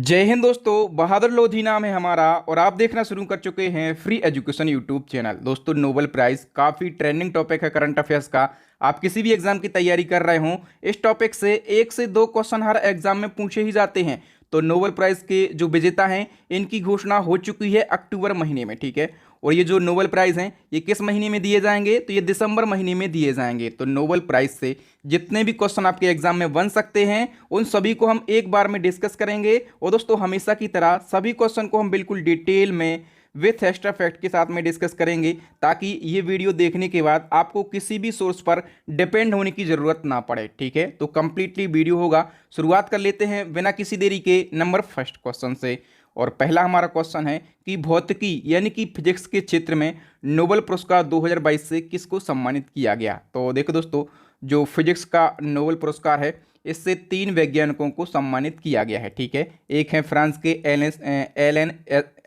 जय हिंद दोस्तों। बहादुर लोधी नाम है हमारा और आप देखना शुरू कर चुके हैं फ्री एजुकेशन यूट्यूब चैनल। दोस्तों, नोबेल प्राइज़ काफ़ी ट्रेंडिंग टॉपिक है करंट अफेयर्स का। आप किसी भी एग्जाम की तैयारी कर रहे हो, इस टॉपिक से एक से दो क्वेश्चन हर एग्जाम में पूछे ही जाते हैं। तो नोबेल प्राइज़ के जो विजेता हैं इनकी घोषणा हो चुकी है अक्टूबर महीने में, ठीक है। और ये जो नोबेल प्राइज़ हैं ये किस महीने में दिए जाएंगे, तो ये दिसंबर महीने में दिए जाएंगे। तो नोबेल प्राइज़ से जितने भी क्वेश्चन आपके एग्जाम में बन सकते हैं उन सभी को हम एक बार में डिस्कस करेंगे। और दोस्तों, हमेशा की तरह सभी क्वेश्चन को हम बिल्कुल डिटेल में विथ एक्स्ट्रा फैक्ट के साथ में डिस्कस करेंगे, ताकि ये वीडियो देखने के बाद आपको किसी भी सोर्स पर डिपेंड होने की ज़रूरत ना पड़े, ठीक है। तो कंप्लीटली वीडियो होगा। शुरुआत कर लेते हैं बिना किसी देरी के नंबर फर्स्ट क्वेश्चन से। और पहला हमारा क्वेश्चन है कि भौतिकी यानी कि फिजिक्स के क्षेत्र में नोबेल पुरस्कार 2022 से किसको सम्मानित किया गया। तो देखो दोस्तों, जो फिजिक्स का नोबेल पुरस्कार है इससे 3 वैज्ञानिकों को सम्मानित किया गया है, ठीक है। एक है फ्रांस के एलन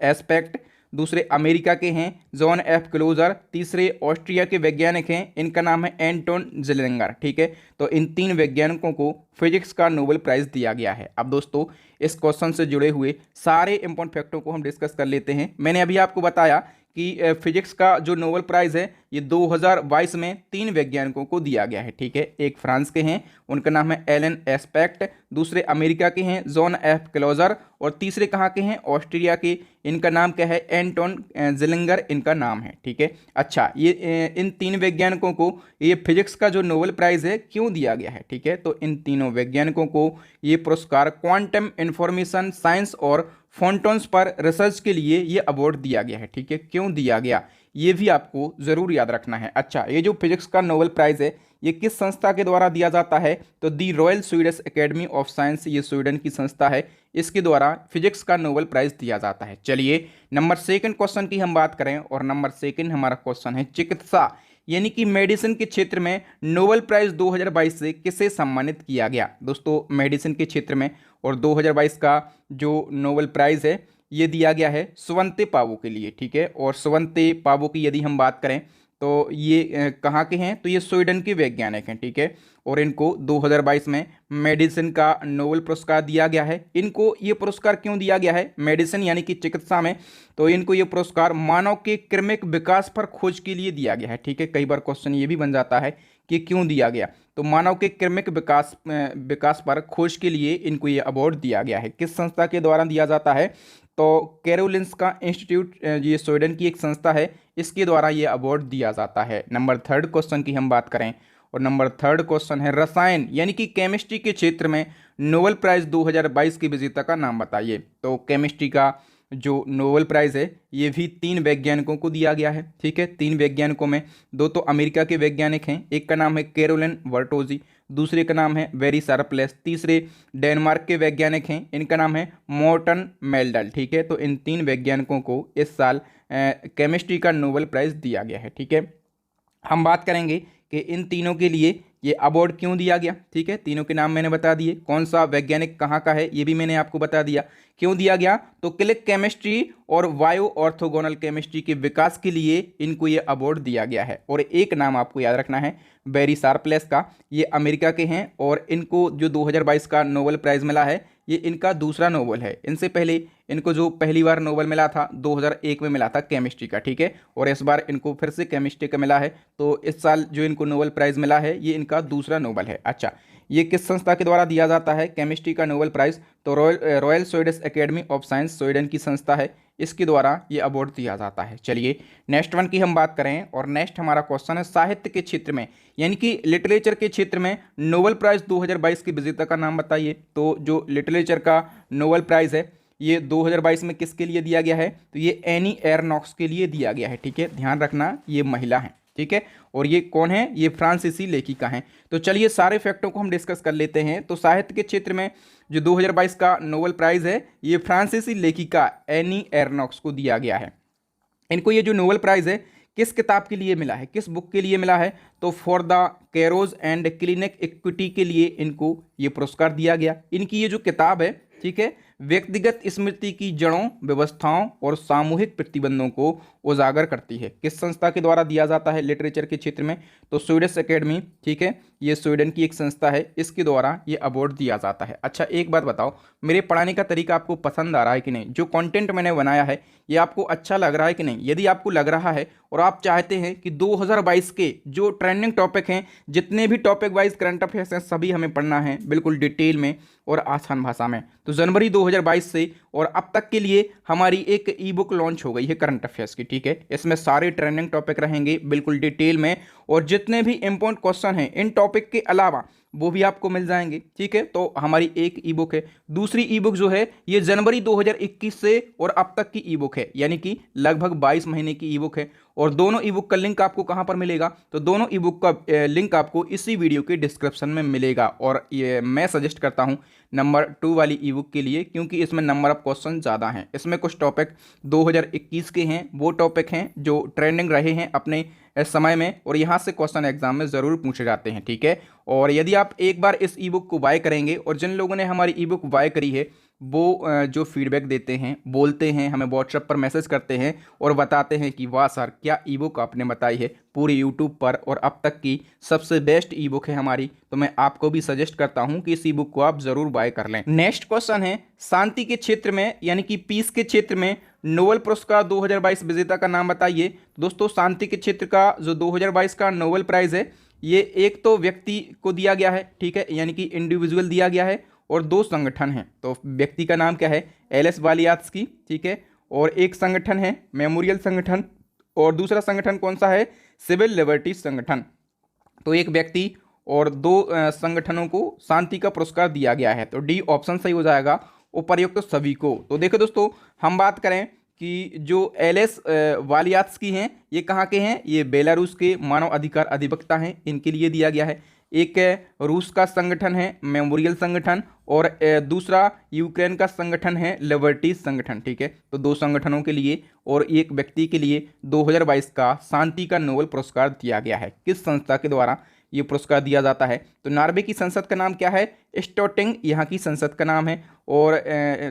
एस्पेक्ट, दूसरे अमेरिका के हैं जॉन एफ क्लोजर, तीसरे ऑस्ट्रिया के वैज्ञानिक हैं, इनका नाम है एंटोन जिलेंगर, ठीक है। तो इन 3 वैज्ञानिकों को फिजिक्स का नोबेल प्राइज़ दिया गया है। अब दोस्तों, इस क्वेश्चन से जुड़े हुए सारे इंपॉर्टेंट फैक्टों को हम डिस्कस कर लेते हैं। मैंने अभी आपको बताया कि फिजिक्स का जो नोबेल प्राइज़ है ये 2022 में 3 वैज्ञानिकों को दिया गया है, ठीक है। एक फ्रांस के हैं, उनका नाम है एलन एस्पेक्ट, दूसरे अमेरिका के हैं जॉन एफ क्लोजर, और तीसरे कहाँ के हैं, ऑस्ट्रिया के, इनका नाम क्या है, एंटोन जिलिंगर इनका नाम है, ठीक है। अच्छा, ये इन 3 वैज्ञानिकों को ये फिजिक्स का जो नोबेल प्राइज़ है क्यों दिया गया है, ठीक है। तो इन तीनों वैज्ञानिकों को ये पुरस्कार क्वांटम इंफॉर्मेशन साइंस और फोटॉन्स पर रिसर्च के लिए ये अवार्ड दिया गया है, ठीक है। क्यों दिया गया ये भी आपको ज़रूर याद रखना है। अच्छा, ये जो फिजिक्स का नोबेल प्राइज़ है ये किस संस्था के द्वारा दिया जाता है, तो the royal Swedish academy of science, ये स्वीडन की संस्था है, इसके द्वारा फिजिक्स का नोबेल प्राइज़ दिया जाता है। चलिए नंबर सेकंड क्वेश्चन की हम बात करें, और नंबर सेकंड हमारा क्वेश्चन है चिकित्सा यानी कि मेडिसिन के क्षेत्र में नोबेल प्राइज़ 2022 से किसे सम्मानित किया गया। दोस्तों, मेडिसिन के क्षेत्र में और 2022 का जो नोबेल प्राइज़ है ये दिया गया है स्वंते पावो के लिए, ठीक है। और स्वंते पावो की यदि हम बात करें तो ये कहाँ के हैं, तो ये स्वीडन के वैज्ञानिक हैं, ठीक है। और इनको 2022 में मेडिसिन का नोबेल पुरस्कार दिया गया है। इनको ये पुरस्कार क्यों दिया गया है, मेडिसिन यानी कि चिकित्सा में, तो इनको ये पुरस्कार मानव के क्रमिक विकास पर खोज के लिए दिया गया है, ठीक है। कई बार क्वेश्चन ये भी बन जाता है कि क्यों दिया गया, तो मानव के क्रमिक विकास पर खोज के लिए इनको ये अवार्ड दिया गया है। किस संस्था के द्वारा दिया जाता है, तो कैरोलिंस्का इंस्टीट्यूट, ये स्वीडन की एक संस्था है, इसके द्वारा ये अवार्ड दिया जाता है। नंबर थर्ड क्वेश्चन की हम बात करें, और नंबर थर्ड क्वेश्चन है रसायन यानी कि केमिस्ट्री के क्षेत्र में नोबेल प्राइज़ 2022 के विजेता का नाम बताइए। तो केमिस्ट्री का जो नोबेल प्राइज़ है ये भी 3 वैज्ञानिकों को दिया गया है, ठीक है। 3 वैज्ञानिकों में 2 तो अमेरिका के वैज्ञानिक हैं, एक का नाम है कैरोलिन वर्टोजी, दूसरे का नाम है वेरी शार्पलेस, तीसरे डेनमार्क के वैज्ञानिक हैं, इनका नाम है मोर्टन मेल्डल, ठीक है। तो इन 3 वैज्ञानिकों को इस साल केमिस्ट्री का नोबेल प्राइज़ दिया गया है, ठीक है। हम बात करेंगे कि इन तीनों के लिए ये अवार्ड क्यों दिया गया, ठीक है। तीनों के नाम मैंने बता दिए, कौन सा वैज्ञानिक कहाँ का है ये भी मैंने आपको बता दिया। क्यों दिया गया, तो क्लिक केमिस्ट्री और बायो ऑर्थोगोनल केमिस्ट्री के विकास के लिए इनको ये अवार्ड दिया गया है। और एक नाम आपको याद रखना है बेरी शार्पलेस का, ये अमेरिका के हैं, और इनको जो 2022 का नोबेल प्राइज़ मिला है ये इनका दूसरा नोबेल है। इनसे पहले इनको जो पहली बार नोबेल मिला था 2001 में मिला था केमिस्ट्री का, ठीक है। और इस बार इनको फिर से केमिस्ट्री का मिला है, तो इस साल जो इनको नोबेल प्राइज़ मिला है ये इनका दूसरा नोबेल है। अच्छा, ये किस संस्था के द्वारा दिया जाता है केमिस्ट्री का नोबेल प्राइज़, तो royal Swedish academy of science, Sweden की संस्था है, इसके द्वारा ये अवार्ड दिया जाता है। चलिए नेक्स्ट वन की हम बात करें, और नेक्स्ट हमारा क्वेश्चन है साहित्य के क्षेत्र में यानी कि लिटरेचर के क्षेत्र में नोबेल प्राइज़ 2022 के विजेता का नाम बताइए। तो जो लिटरेचर का नोबेल प्राइज़ है ये 2022 में किसके लिए दिया गया है, तो ये एनी एरनॉक्स के लिए दिया गया है, ठीक है। ध्यान रखना ये महिला है, ठीक है। और ये कौन है, ये फ्रांसीसी लेखिका हैं। तो चलिए सारे फैक्टों को हम डिस्कस कर लेते हैं। तो साहित्य के क्षेत्र में जो 2022 का नोबेल प्राइज़ है ये फ्रांसीसी लेखिका एनी एरनॉक्स को दिया गया है। इनको ये जो नोबेल प्राइज़ है किस किताब के लिए मिला है, किस बुक के लिए मिला है, तो for the कैरोज and clinic equity के लिए इनको ये पुरस्कार दिया गया। इनकी ये जो किताब है, ठीक है, व्यक्तिगत स्मृति की जड़ों, व्यवस्थाओं और सामूहिक प्रतिबंधों को उजागर करती है। किस संस्था के द्वारा दिया जाता है लिटरेचर के क्षेत्र में, तो स्वीडिश एकेडमी, ठीक है, ये स्वीडन की एक संस्था है, इसके द्वारा ये अवार्ड दिया जाता है। अच्छा एक बात बताओ, मेरे पढ़ाने का तरीका आपको पसंद आ रहा है कि नहीं? जो कंटेंट मैंने बनाया है ये आपको अच्छा लग रहा है कि नहीं? यदि आपको लग रहा है और आप चाहते हैं कि 2022 के जो ट्रेंडिंग टॉपिक हैं, जितने भी टॉपिक वाइज करंट अफेयर्स हैं, सभी हमें पढ़ना है बिल्कुल डिटेल में और आसान भाषा में, तो जनवरी 2022 से और अब तक के लिए हमारी एक ई बुक लॉन्च हो गई है करंट अफेयर्स की, ठीक है। इसमें सारे ट्रेंडिंग टॉपिक रहेंगे बिल्कुल डिटेल में, और जितने भी इंपॉर्टेंट क्वेश्चन हैं इन टॉपिक के अलावा वो भी आपको मिल जाएंगे, ठीक है। तो हमारी एक ई बुक है। दूसरी ई बुक जो है ये जनवरी 2021 से और अब तक की ई बुक है, यानी कि लगभग 22 महीने की ई बुक है। और दोनों ई बुक का लिंक आपको कहां पर मिलेगा? तो दोनों ई बुक का लिंक आपको इसी वीडियो के डिस्क्रिप्शन में मिलेगा। और ये मैं सजेस्ट करता हूं नंबर 2 वाली ई बुक के लिए, क्योंकि इसमें नंबर ऑफ क्वेश्चन ज़्यादा हैं। इसमें कुछ टॉपिक 2021 के हैं, वो टॉपिक हैं जो ट्रेंडिंग रहे हैं अपने समय में, और यहाँ से क्वेश्चन एग्जाम में ज़रूर पूछे जाते हैं, ठीक है। और यदि आप एक बार इस ई बुक को बाय करेंगे, और जिन लोगों ने हमारी ई बुक बाय करी है वो जो फीडबैक देते हैं, बोलते हैं, हमें व्हाट्सएप पर मैसेज करते हैं और बताते हैं कि वाह सर क्या ई बुक आपने बताई है पूरे यूट्यूब पर, और अब तक की सबसे बेस्ट ई बुक है हमारी, तो मैं आपको भी सजेस्ट करता हूं कि इस ई बुक को आप ज़रूर बाय कर लें। नेक्स्ट क्वेश्चन है, शांति के क्षेत्र में यानी कि पीस के क्षेत्र में नोबेल पुरस्कार 2022 विजेता का नाम बताइए। दोस्तों शांति के क्षेत्र का जो 2022 का नोबेल प्राइज़ है, ये एक तो व्यक्ति को दिया गया है, ठीक है, यानी कि इंडिविजुअल दिया गया है, और 2 संगठन हैं। तो व्यक्ति का नाम क्या है? एल.एस. वालियात्स्की, ठीक है, और एक संगठन है मेमोरियल संगठन, और दूसरा संगठन कौन सा है? सिविल लिबर्टीज संगठन। तो एक व्यक्ति और 2 संगठनों को शांति का पुरस्कार दिया गया है। तो डी ऑप्शन सही हो जाएगा, उपर्युक्त तो सभी को। तो देखो दोस्तों, हम बात करें कि जो एल.एस. वालियात्स्की हैं, ये कहाँ के हैं? ये बेलारूस के मानव अधिकार अधिवक्ता हैं, इनके लिए दिया गया है। एक रूस का संगठन है मेमोरियल संगठन, और दूसरा यूक्रेन का संगठन है लिबर्टीज संगठन, ठीक है। तो 2 संगठनों के लिए और एक व्यक्ति के लिए 2022 का शांति का नोबेल पुरस्कार दिया गया है। किस संस्था के द्वारा ये पुरस्कार दिया जाता है? तो नॉर्वे की संसद का नाम क्या है? स्टोटिंग यहाँ की संसद का नाम है। और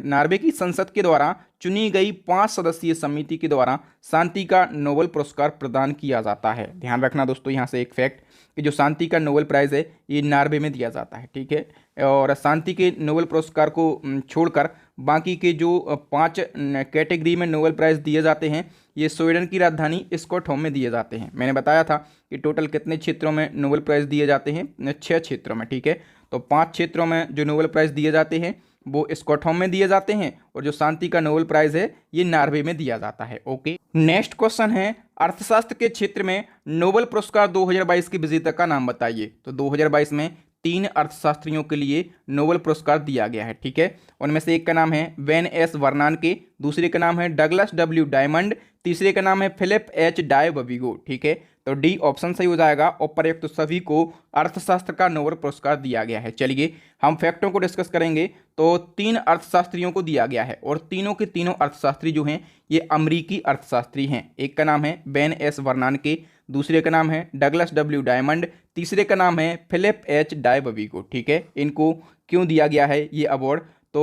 नॉर्वे की संसद के द्वारा चुनी गई 5 सदस्यीय समिति के द्वारा शांति का नोबेल पुरस्कार प्रदान किया जाता है। ध्यान रखना दोस्तों यहाँ से एक फैक्ट कि जो शांति का नोबेल प्राइज़ है ये नॉर्वे में दिया जाता है, ठीक है। और शांति के नोबेल पुरस्कार को छोड़कर बाकी के जो 5 कैटेगरी में नोबेल प्राइज़ दिए जाते हैं, ये स्वीडन की राजधानी स्टॉकहोम में दिए जाते हैं। मैंने बताया था कि टोटल कितने क्षेत्रों में नोबेल प्राइज़ दिए जाते हैं? 6 क्षेत्रों में, ठीक है। तो 5 क्षेत्रों में जो नोबेल प्राइज़ दिए जाते हैं वो स्टॉकहोम में दिए जाते हैं, और जो शांति का नोबेल प्राइज़ है ये नॉर्वे में दिया जाता है। ओके, नेक्स्ट क्वेश्चन है, अर्थशास्त्र के क्षेत्र में नोबेल पुरस्कार 2022 के विजेता का नाम बताइए। तो 2022 में 3 अर्थशास्त्रियों के लिए नोबेल पुरस्कार दिया गया है, ठीक है। उनमें से एक का नाम है वेन एस वर्नानके, दूसरे का नाम है डगलस डब्ल्यू डायमंड, तीसरे का नाम है फिलिप एच डायबविगो, ठीक है। तो डी ऑप्शन सही हो जाएगा, उपर्युक्त तो सभी को अर्थशास्त्र का नोबेल पुरस्कार दिया गया है। चलिए हम फैक्टों को डिस्कस करेंगे। तो 3 अर्थशास्त्रियों को दिया गया है, और तीनों के तीनों अर्थशास्त्री जो हैं ये अमरीकी अर्थशास्त्री हैं। एक का नाम है बेन एस वर्नानके, दूसरे का नाम है डगलस डब्ल्यू डायमंड, तीसरे का नाम है फिलिप एच डायबविगो, ठीक है। इनको क्यों दिया गया है ये अवार्ड? तो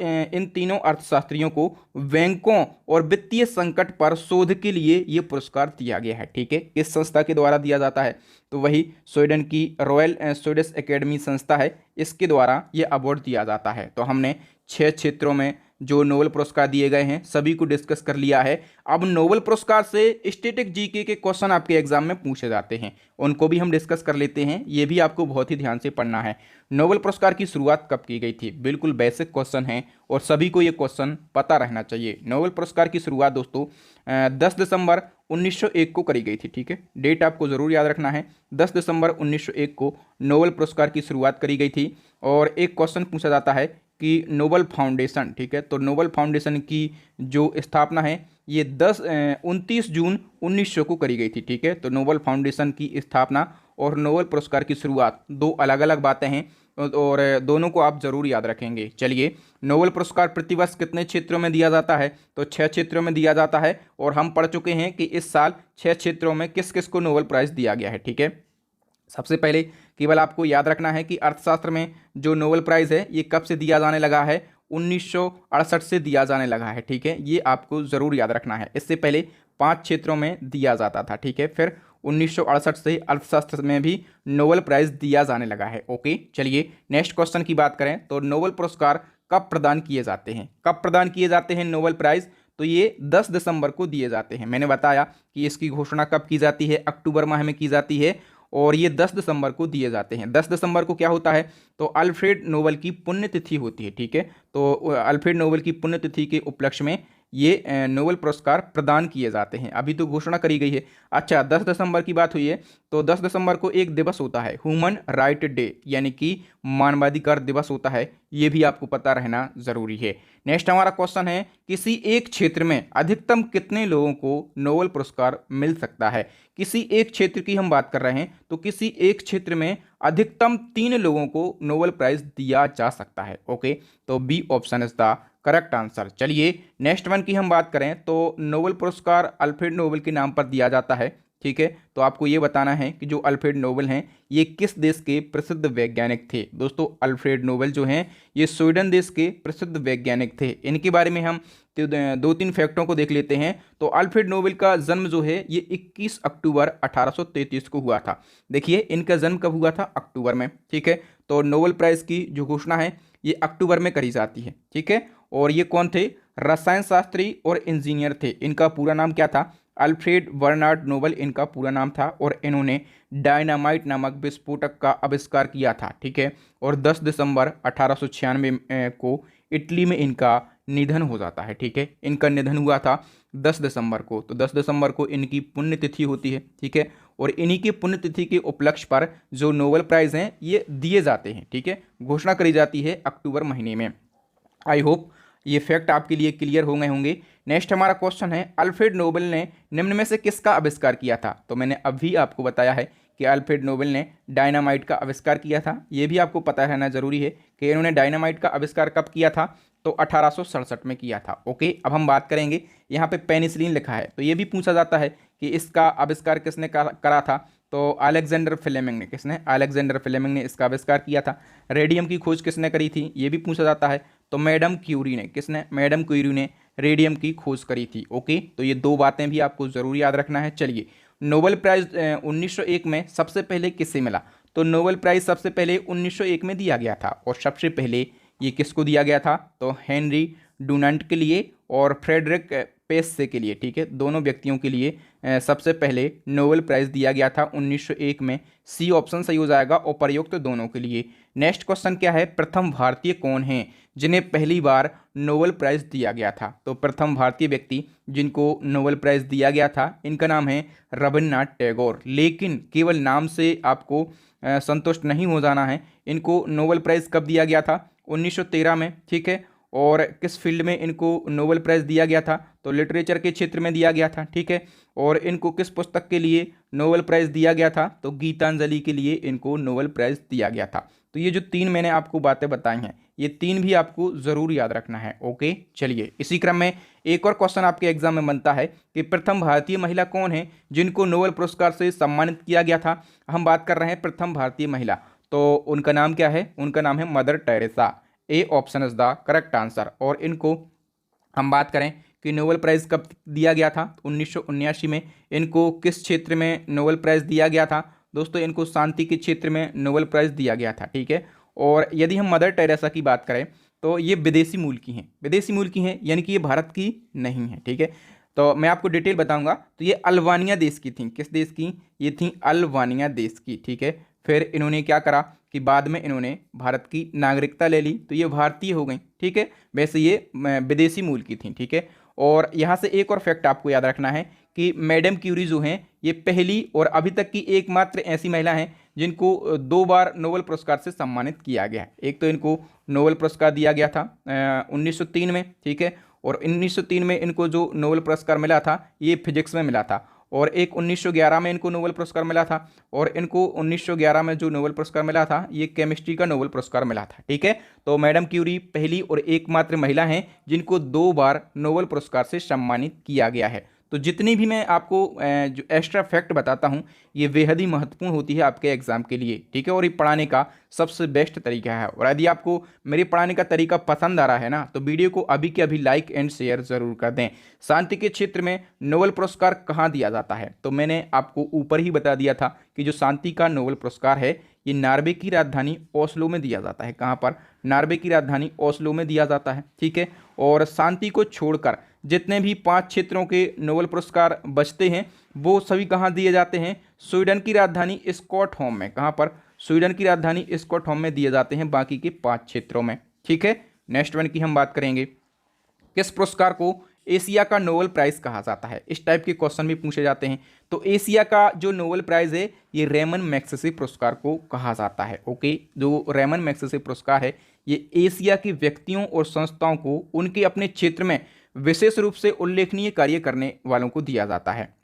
इन तीनों अर्थशास्त्रियों को बैंकों और वित्तीय संकट पर शोध के लिए ये पुरस्कार दिया गया है, ठीक है। किस संस्था के द्वारा दिया जाता है? तो वही स्वीडन की रॉयल स्वीडिश एकेडमी संस्था है, इसके द्वारा ये अवार्ड दिया जाता है। तो हमने 6 क्षेत्रों में जो नोबेल पुरस्कार दिए गए हैं सभी को डिस्कस कर लिया है। अब नोबेल पुरस्कार से स्टैटिक जीके के क्वेश्चन आपके एग्जाम में पूछे जाते हैं, उनको भी हम डिस्कस कर लेते हैं। ये भी आपको बहुत ही ध्यान से पढ़ना है। नोबेल पुरस्कार की शुरुआत कब की गई थी? बिल्कुल बेसिक क्वेश्चन है और सभी को ये क्वेश्चन पता रहना चाहिए। नोबेल पुरस्कार की शुरुआत दोस्तों 10 दिसंबर 1901 को करी गई थी, ठीक है। डेट आपको ज़रूर याद रखना है, 10 दिसंबर 1901 को नोबेल पुरस्कार की शुरुआत करी गई थी। और एक क्वेश्चन पूछा जाता है कि नोबेल फाउंडेशन, ठीक है, तो नोबेल फाउंडेशन की जो स्थापना है ये 29 जून 1900 को करी गई थी, ठीक है। तो नोबेल फाउंडेशन की स्थापना और नोबेल पुरस्कार की शुरुआत 2 अलग अलग बातें हैं, और दोनों को आप जरूर याद रखेंगे। चलिए, नोबेल पुरस्कार प्रतिवर्ष कितने क्षेत्रों में दिया जाता है? तो 6 क्षेत्रों में दिया जाता है, और हम पढ़ चुके हैं कि इस साल 6 क्षेत्रों में किस किस को नोबेल प्राइज़ दिया गया है, ठीक है। सबसे पहले केवल आपको याद रखना है कि अर्थशास्त्र में जो नोबेल प्राइज़ है ये कब से दिया जाने लगा है? 1968 से दिया जाने लगा है, ठीक है। ये आपको ज़रूर याद रखना है। इससे पहले 5 क्षेत्रों में दिया जाता था, ठीक है। फिर 1968 से अर्थशास्त्र में भी नोबेल प्राइज़ दिया जाने लगा है। ओके, चलिए नेक्स्ट क्वेश्चन की बात करें तो नोबेल पुरस्कार कब प्रदान किए जाते हैं? कब प्रदान किए जाते हैं नोबेल प्राइज़? तो ये 10 दिसंबर को दिए जाते हैं। मैंने बताया कि इसकी घोषणा कब की जाती है, अक्टूबर माह में की जाती है और ये 10 दिसंबर को दिए जाते हैं। 10 दिसंबर को क्या होता है? तो अल्फ्रेड नोबेल की पुण्यतिथि होती है। ठीक है, तो अल्फ्रेड नोबेल की पुण्यतिथि के उपलक्ष्य में ये नोबेल पुरस्कार प्रदान किए जाते हैं। अभी तो घोषणा करी गई है। अच्छा, 10 दिसंबर की बात हुई है तो 10 दिसंबर को एक दिवस होता है, ह्यूमन राइट डे, यानी कि मानवाधिकार दिवस होता है। ये भी आपको पता रहना जरूरी है। नेक्स्ट हमारा क्वेश्चन है, किसी एक क्षेत्र में अधिकतम कितने लोगों को नोबेल पुरस्कार मिल सकता है? किसी एक क्षेत्र की हम बात कर रहे हैं तो किसी एक क्षेत्र में अधिकतम 3 लोगों को नोबेल प्राइज दिया जा सकता है। ओके, तो B option is the correct answer. चलिए नेक्स्ट वन की हम बात करें तो नोबेल पुरस्कार अल्फ्रेड नोबेल के नाम पर दिया जाता है। ठीक है, तो आपको ये बताना है कि जो अल्फ्रेड नोबेल हैं ये किस देश के प्रसिद्ध वैज्ञानिक थे। दोस्तों, अल्फ्रेड नोबेल जो हैं ये स्वीडन देश के प्रसिद्ध वैज्ञानिक थे। इनके बारे में हम 2-3 फैक्टों को देख लेते हैं। तो अल्फ्रेड नोबेल का जन्म जो है ये 21 अक्टूबर 1833 को हुआ था। देखिए, इनका जन्म कब हुआ था? अक्टूबर में। ठीक है, तो नोबेल प्राइज़ की जो घोषणा है ये अक्टूबर में करी जाती है। ठीक है, और ये कौन थे? रसायन शास्त्री और इंजीनियर थे। इनका पूरा नाम क्या था? अल्फ्रेड बर्नार्ड नोबेल इनका पूरा नाम था और इन्होंने डायनामाइट नामक विस्फोटक का आविष्कार किया था। ठीक है, और 10 दिसंबर 1896 को इटली में इनका निधन हो जाता है। ठीक है, इनका निधन हुआ था 10 दिसंबर को, तो 10 दिसंबर को इनकी पुण्यतिथि होती है। ठीक है, और इन्हीं की पुण्यतिथि के उपलक्ष्य पर जो नोबेल प्राइज़ हैं ये दिए जाते हैं। ठीक है, घोषणा करी जाती है अक्टूबर महीने में। आई होप ये फैक्ट आपके लिए क्लियर हो गए होंगे। नेक्स्ट हमारा क्वेश्चन है, अल्फ्रेड नोबेल ने निम्न में से किसका आविष्कार किया था? तो मैंने अभी आपको बताया है कि अल्फ्रेड नोबेल ने डायनामाइट का आविष्कार किया था। ये भी आपको पता रहना जरूरी है कि इन्होंने डायनामाइट का आविष्कार कब किया था? तो 1867 में किया था। ओके, अब हम बात करेंगे, यहाँ पे पेनिसिलिन लिखा है तो ये भी पूछा जाता है कि इसका आविष्कार किसने करा था? तो अलेक्जेंडर फ्लेमिंग ने। किसने? अलेक्जेंडर फ्लेमिंग ने इसका आविष्कार किया था। रेडियम की खोज किसने करी थी? ये भी पूछा जाता है। तो मैडम क्यूरी ने। किसने? मैडम क्यूरी ने रेडियम की खोज करी थी। ओके, तो ये 2 बातें भी आपको जरूर याद रखना है। चलिए, नोबेल प्राइज 1901 में सबसे पहले किससे मिला? तो नोबेल प्राइज सबसे पहले 1901 में दिया गया था और सबसे पहले ये किसको दिया गया था? तो हेनरी डुनांट के लिए और फ्रेडरिक पेस्से के लिए। ठीक है, दोनों व्यक्तियों के लिए सबसे पहले नोबेल प्राइज़ दिया गया था 1901 में। सी ऑप्शन सही हो जाएगा और प्रयुक्त दोनों के लिए। नेक्स्ट क्वेश्चन क्या है, प्रथम भारतीय कौन हैं जिन्हें पहली बार नोबेल प्राइज़ दिया गया था? तो प्रथम भारतीय व्यक्ति जिनको नोबेल प्राइज़ दिया गया था इनका नाम है रविन्द्रनाथ टैगोर। लेकिन केवल नाम से आपको संतुष्ट नहीं हो जाना है। इनको नोबेल प्राइज़ कब दिया गया था? 1913 में। ठीक है, और किस फील्ड में इनको नोबेल प्राइज़ दिया गया था? तो लिटरेचर के क्षेत्र में दिया गया था। ठीक है, और इनको किस पुस्तक के लिए नोबेल प्राइज़ दिया गया था? तो गीतांजलि के लिए इनको नोबेल प्राइज़ दिया गया था। तो ये जो 3 मैंने आपको बातें बताई हैं ये 3 भी आपको ज़रूर याद रखना है। ओके, चलिए इसी क्रम में एक और क्वेश्चन आपके एग्जाम में बनता है कि प्रथम भारतीय महिला कौन है जिनको नोबेल पुरस्कार से सम्मानित किया गया था? हम बात कर रहे हैं प्रथम भारतीय महिला, तो उनका नाम क्या है? उनका नाम है mother Teresa. A option is the correct answer. और इनको हम बात करें कि नोबेल प्राइज़ कब दिया गया था? 1979 में। इनको किस क्षेत्र में नोबेल प्राइज़ दिया गया था? दोस्तों, इनको शांति के क्षेत्र में नोबेल प्राइज़ दिया गया था। ठीक है, और यदि हम मदर टेरेसा की बात करें तो ये विदेशी मूल की हैं। विदेशी मूल की हैं यानी कि ये भारत की नहीं है। ठीक है, तो मैं आपको डिटेल बताऊंगा। तो ये अल्बानिया देश की थी। किस देश की? ये थी अल्बानिया देश की। ठीक है, फिर इन्होंने क्या करा कि बाद में इन्होंने भारत की नागरिकता ले ली तो ये भारतीय हो गई। ठीक है, वैसे ये विदेशी मूल की थी। ठीक है, और यहाँ से एक और फैक्ट आपको याद रखना है कि मैडम क्यूरी जो हैं ये पहली और अभी तक की एकमात्र ऐसी महिला हैं जिनको 2 बार नोबेल पुरस्कार से सम्मानित किया गया है। एक तो इनको नोबेल पुरस्कार दिया गया था 1903 में। ठीक है, और 1903 में इनको जो नोबेल पुरस्कार मिला था ये फिजिक्स में मिला था, और एक 1911 में इनको नोबेल पुरस्कार मिला था, और इनको 1911 में जो नोबेल पुरस्कार मिला था ये केमिस्ट्री का नोबेल पुरस्कार मिला था। ठीक है, तो मैडम क्यूरी पहली और एकमात्र महिला हैं जिनको 2 बार नोबेल पुरस्कार से सम्मानित किया गया है। तो जितनी भी मैं आपको जो एक्स्ट्रा फैक्ट बताता हूँ ये बेहद ही महत्वपूर्ण होती है आपके एग्जाम के लिए, ठीक है। और ये पढ़ाने का सबसे बेस्ट तरीका है। और यदि आपको मेरे पढ़ाने का तरीका पसंद आ रहा है ना, तो वीडियो को अभी के अभी लाइक एंड शेयर जरूर कर दें। शांति के क्षेत्र में नोबेल पुरस्कार कहाँ दिया जाता है, तो मैंने आपको ऊपर ही बता दिया था कि जो शांति का नोबेल पुरस्कार है ये नॉर्वे की राजधानी ओस्लो में दिया जाता है। कहाँ पर? नॉर्वे की राजधानी ओस्लो में दिया जाता है, ठीक है। और शांति को छोड़कर जितने भी 5 क्षेत्रों के नोबेल पुरस्कार बचते हैं वो सभी कहाँ दिए जाते हैं? स्वीडन की राजधानी स्टॉकहोम में। कहाँ पर? स्वीडन की राजधानी स्टॉकहोम में दिए जाते हैं बाकी के 5 क्षेत्रों में, ठीक है। नेक्स्ट वन की हम बात करेंगे, किस पुरस्कार को एशिया का नोबेल प्राइज कहा जाता है? इस टाइप के क्वेश्चन भी पूछे जाते हैं। तो एशिया का जो नोबेल प्राइज है ये रेमन मैग्सेसे पुरस्कार को कहा जाता है, ओके। जो रेमन मैग्सेसे पुरस्कार है ये एशिया के व्यक्तियों और संस्थाओं को उनके अपने क्षेत्र में विशेष रूप से उल्लेखनीय कार्य करने वालों को दिया जाता है।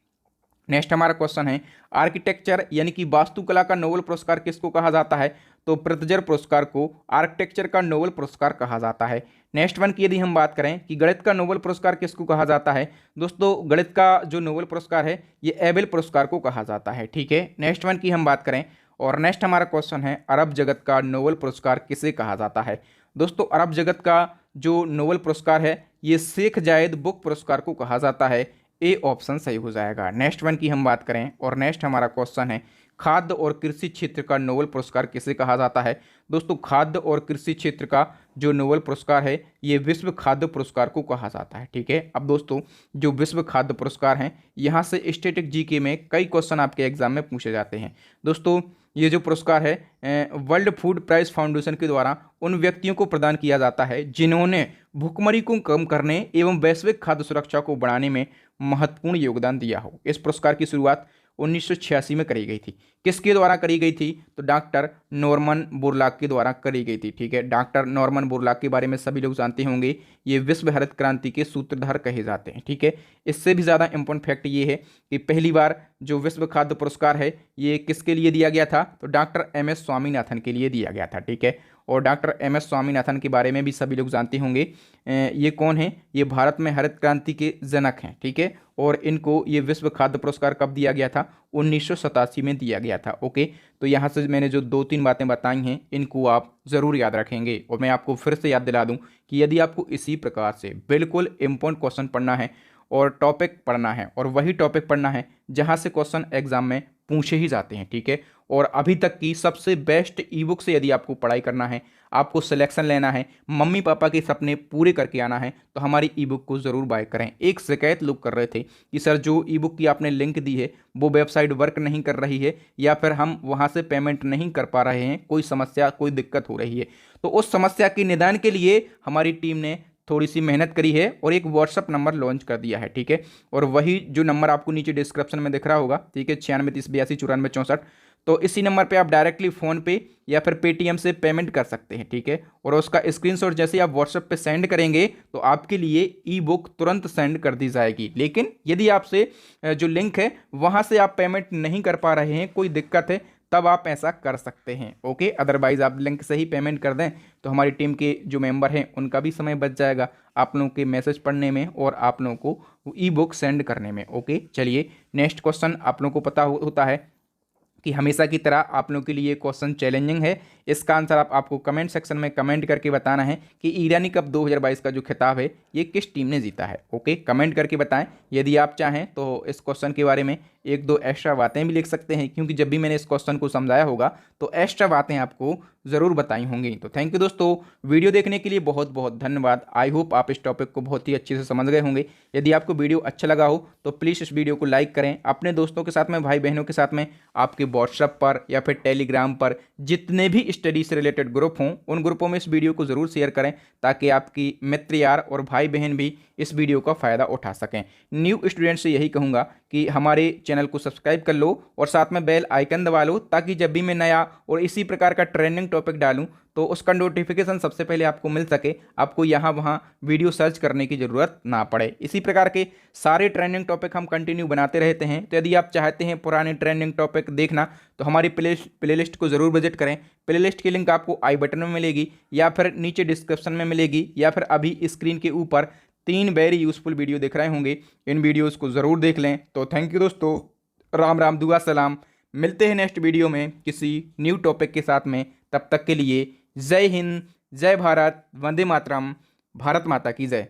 नेक्स्ट हमारा क्वेश्चन है, आर्किटेक्चर यानी कि वास्तुकला का नोबेल पुरस्कार किसको कहा जाता है? तो प्रित्जर पुरस्कार को आर्किटेक्चर का नोबेल पुरस्कार कहा जाता है। नेक्स्ट वन की यदि हम बात करें कि गणित का नोबेल पुरस्कार किसको कहा जाता है? दोस्तों गणित का जो नोबेल पुरस्कार है ये एबेल पुरस्कार को कहा जाता है, ठीक है। नेक्स्ट वन की हम बात करें और नेक्स्ट हमारा क्वेश्चन है, अरब जगत का नोबेल पुरस्कार किसे कहा जाता है? दोस्तों अरब जगत का जो नोबेल पुरस्कार है ये शेख जायद बुक पुरस्कार को कहा जाता है। ए ऑप्शन सही हो जाएगा। नेक्स्ट वन की हम बात करें और नेक्स्ट हमारा क्वेश्चन है, खाद्य और कृषि क्षेत्र का नोबेल पुरस्कार किसे कहा जाता है? दोस्तों खाद्य और कृषि क्षेत्र का जो नोबेल पुरस्कार है ये विश्व खाद्य पुरस्कार को कहा जाता है, ठीक है। अब दोस्तों जो विश्व खाद्य पुरस्कार हैं यहाँ से स्टैटिक जीके में कई क्वेश्चन आपके एग्जाम में पूछे जाते हैं। दोस्तों ये जो पुरस्कार है वर्ल्ड फूड प्राइज फाउंडेशन के द्वारा उन व्यक्तियों को प्रदान किया जाता है जिन्होंने भुखमरी को कम करने एवं वैश्विक खाद्य सुरक्षा को बढ़ाने में महत्वपूर्ण योगदान दिया हो। इस पुरस्कार की शुरुआत 1986 में करी गई थी। किसके द्वारा करी गई थी? तो डॉक्टर नॉर्मन बोरलॉग के द्वारा करी गई थी, ठीक है। डॉक्टर नॉर्मन बोरलॉग के बारे में सभी लोग जानते होंगे, ये विश्व हरित क्रांति के सूत्रधार कहे जाते हैं, ठीक है। इससे भी ज़्यादा इंपॉर्टेंट फैक्ट ये है कि पहली बार जो विश्व खाद्य पुरस्कार है ये किसके लिए दिया गया था? तो डॉक्टर एम.एस. स्वामीनाथन के लिए दिया गया था, ठीक है। और डॉक्टर एम.एस. स्वामीनाथन के बारे में भी सभी लोग जानते होंगे। ये कौन है? ये भारत में हरित क्रांति के जनक हैं, ठीक है। और इनको ये विश्व खाद्य पुरस्कार कब दिया गया था? 1987 में दिया गया था, ओके। तो यहाँ से मैंने जो 2-3 बातें बताई हैं इनको आप ज़रूर याद रखेंगे। और मैं आपको फिर से याद दिला दूँ कि यदि आपको इसी प्रकार से बिल्कुल इम्पोर्टेंट क्वेश्चन पढ़ना है और टॉपिक पढ़ना है और वही टॉपिक पढ़ना है जहाँ से क्वेश्चन एग्जाम में पूछे ही जाते हैं, ठीक है। और अभी तक की सबसे बेस्ट ई बुक से यदि आपको पढ़ाई करना है, आपको सिलेक्शन लेना है, मम्मी पापा के सपने पूरे करके आना है, तो हमारी ई बुक को ज़रूर बाय करें। एक शिकायत लोग कर रहे थे कि सर जो ई बुक की आपने लिंक दी है वो वेबसाइट वर्क नहीं कर रही है या फिर हम वहाँ से पेमेंट नहीं कर पा रहे हैं, कोई समस्या कोई दिक्कत हो रही है। तो उस समस्या के निदान के लिए हमारी टीम ने थोड़ी सी मेहनत करी है और एक व्हाट्सअप नंबर लॉन्च कर दिया है, ठीक है। और वही जो नंबर आपको नीचे डिस्क्रिप्शन में दिख रहा होगा, ठीक है, 9630829464, तो इसी नंबर पे आप डायरेक्टली फ़ोन पे या फिर पेटीएम से पेमेंट कर सकते हैं, ठीक है। और उसका स्क्रीनशॉट जैसे आप व्हाट्सएप पे सेंड करेंगे तो आपके लिए ई बुक तुरंत सेंड कर दी जाएगी। लेकिन यदि आपसे जो लिंक है वहाँ से आप पेमेंट नहीं कर पा रहे हैं, कोई दिक्कत है, तब आप ऐसा कर सकते हैं, ओके। अदरवाइज़ आप लिंक से ही पेमेंट कर दें तो हमारी टीम के जो मेंबर हैं उनका भी समय बच जाएगा आप लोगों के मैसेज पढ़ने में और आप लोगों को ई बुक सेंड करने में, ओके। चलिए नेक्स्ट क्वेश्चन आप लोगों को पता होता है कि हमेशा की तरह आप लोगों के लिए क्वेश्चन चैलेंजिंग है। इसका आंसर आपको कमेंट सेक्शन में कमेंट करके बताना है कि ईरानी कप 2022 का जो खिताब है ये किस टीम ने जीता है, ओके। कमेंट करके बताएं। यदि आप चाहें तो इस क्वेश्चन के बारे में 1-2 एक्स्ट्रा बातें भी लिख सकते हैं, क्योंकि जब भी मैंने इस क्वेश्चन को समझाया होगा तो एक्स्ट्रा बातें आपको ज़रूर बताई होंगी। तो थैंक यू दोस्तों, वीडियो देखने के लिए बहुत बहुत धन्यवाद। आई होप आप इस टॉपिक को बहुत ही अच्छे से समझ गए होंगे। यदि आपको वीडियो अच्छा लगा हो तो प्लीज़ इस वीडियो को लाइक करें, अपने दोस्तों के साथ में, भाई बहनों के साथ में, आपके व्हाट्सएप पर या फिर टेलीग्राम पर जितने भी स्टडी से रिलेटेड ग्रुप हों उन ग्रुपों में इस वीडियो को ज़रूर शेयर करें ताकि आपकी मित्र यार और भाई बहन भी इस वीडियो का फ़ायदा उठा सकें। न्यू स्टूडेंट से यही कहूँगा कि हमारे चैनल को सब्सक्राइब कर लो और साथ में बेल आइकन दबा लो ताकि जब भी मैं नया और इसी प्रकार का ट्रेंडिंग टॉपिक डालूं तो उसका नोटिफिकेशन सबसे पहले आपको मिल सके, आपको यहाँ वहाँ वीडियो सर्च करने की ज़रूरत ना पड़े। इसी प्रकार के सारे ट्रेंडिंग टॉपिक हम कंटिन्यू बनाते रहते हैं। तो यदि आप चाहते हैं पुराने ट्रेंडिंग टॉपिक देखना तो हमारी प्लेलिस्ट को ज़रूर विजिट करें। प्लेलिस्ट की लिंक आपको आई बटन में मिलेगी या फिर नीचे डिस्क्रिप्शन में मिलेगी या फिर अभी स्क्रीन के ऊपर 3 वेरी यूज़फुल वीडियो दिख रहे होंगे, इन वीडियोज़ को ज़रूर देख लें। तो थैंक यू दोस्तों, राम राम, दुआ सलाम। मिलते हैं नेक्स्ट वीडियो में किसी न्यू टॉपिक के साथ में। तब तक के लिए जय हिंद, जय भारत, वंदे मातरम, भारत माता की जय।